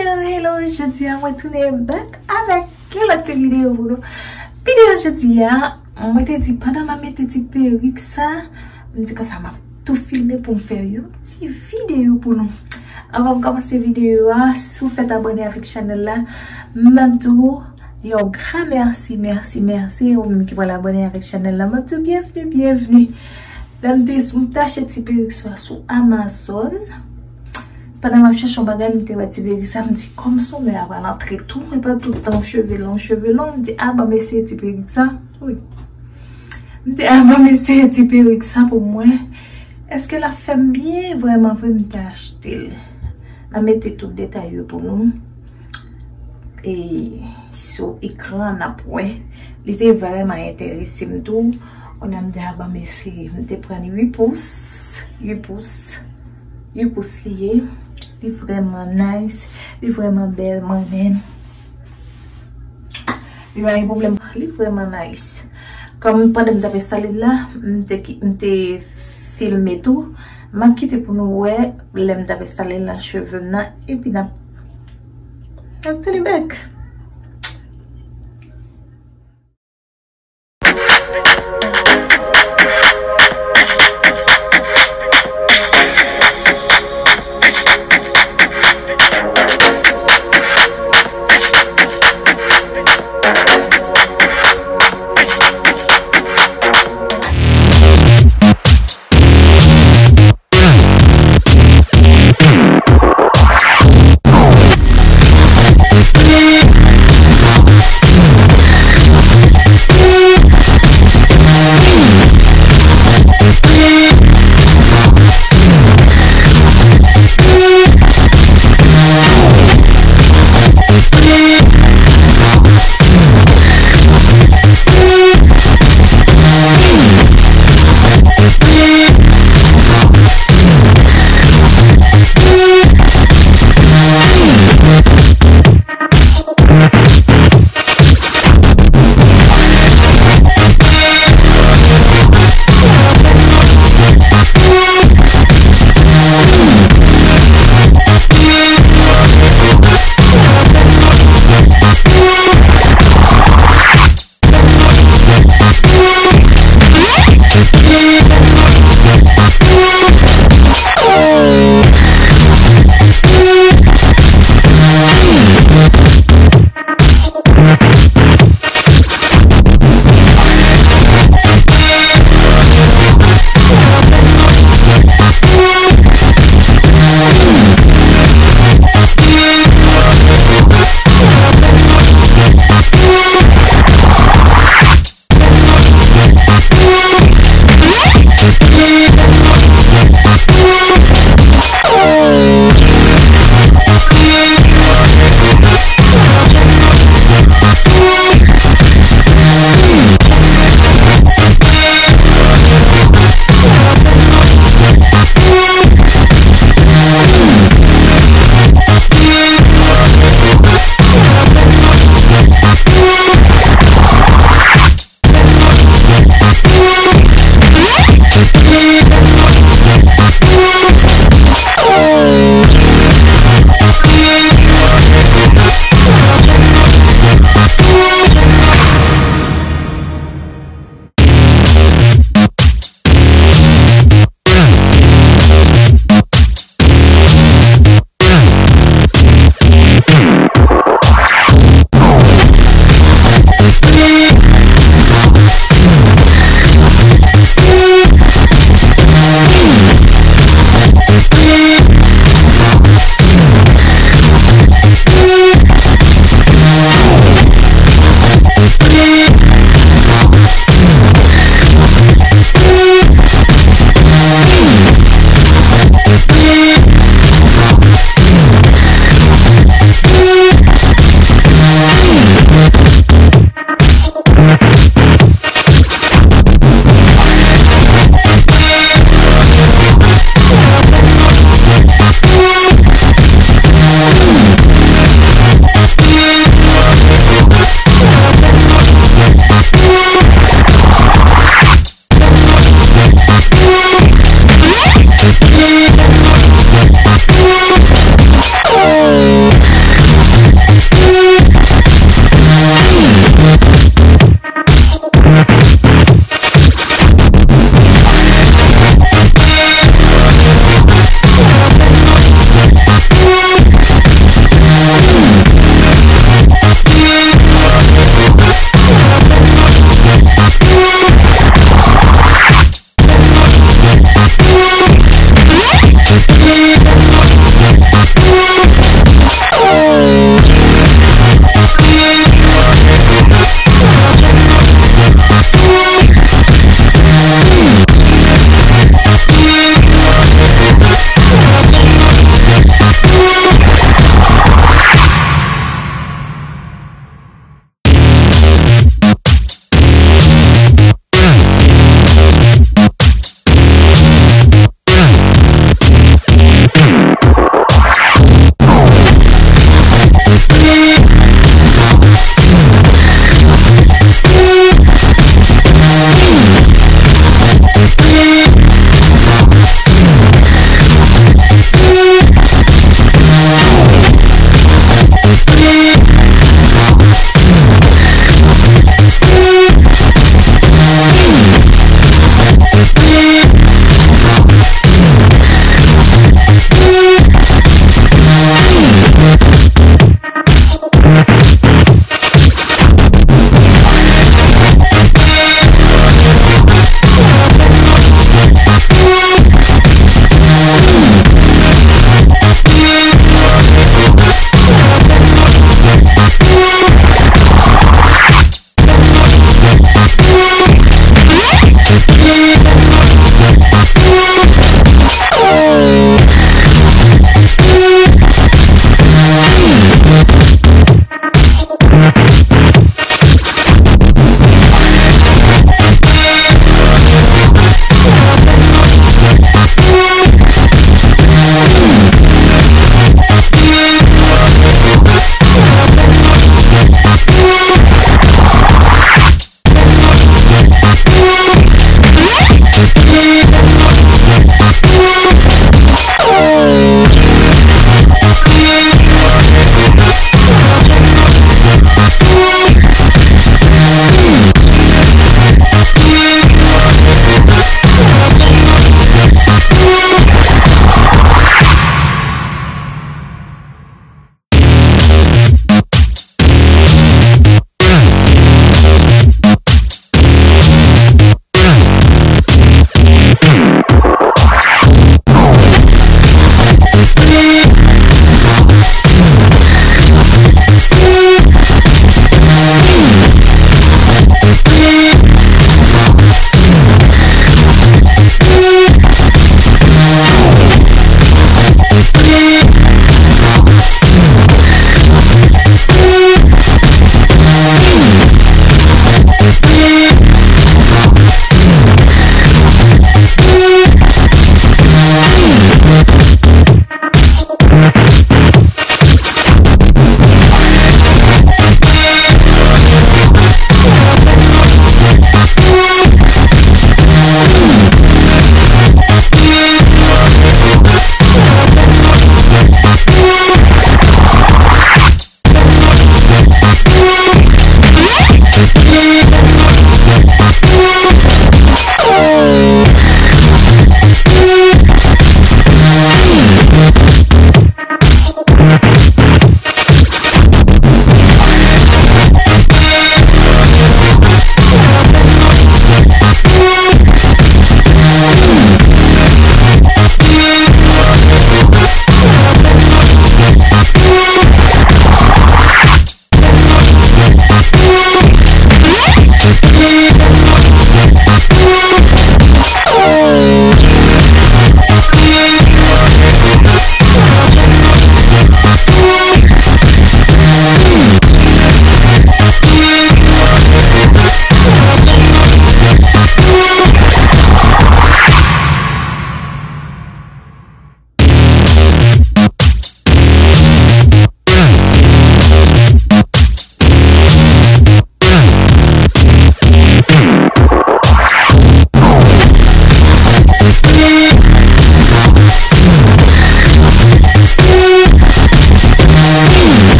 Hello, je dis à moi tourner back avec quelle autre vidéo pour nous. Vidéo je dis moi te dit pendant ma mettre petit perruque ça, me dit que ça m'a tout filmé pour me faire une petite vidéo pour nous. Avant de commencer la vidéo, si vous faites abonner avec la chaîne là, même tout, et un grand merci, ou même qui veulent abonner avec la chaîne là, même tout bienvenue. Même te acheter petit perruque sur Amazon. Pendant ma cherche un bagage, je me suis ça me dit comme ça, mais avant l'entrée tout, et pas tout le temps cheveux longs, me dit ah bah mais c'est un petit peu ça, oui. Me dit ah bah mais c'est un petit peu ça pour moi. Est-ce que la femme bien vraiment veut me t'acheter? La mettez tout détaillé pour nous. Et sur l'écran, on a point. Il était vraiment intéressé tout. On a dit ah bah mais c'est, me prendre 8 pouces lié. Il est vraiment nice, il est vraiment belle, moi-même. Il n'y a pas de problème, il est vraiment nice. Comme pendant que je salé là, je filmé tout. Je quitté pour nous voir, je salé la cheveux là, et puis je vais le bec.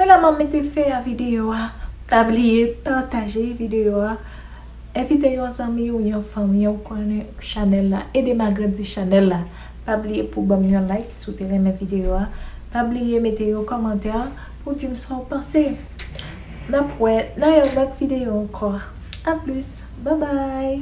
C'est là que je fait la vidéo. Pas oublier partager la vidéo. Invitez vos amis ou vos familles ou connaître channel là. Aidez ma grandir channel là. Pas oublier pour donner un like si vous aimez la vidéo. Pas oublier mettre vos commentaires pour dire ce que vous pensez. Dans une autre vidéo encore. A plus. Bye bye.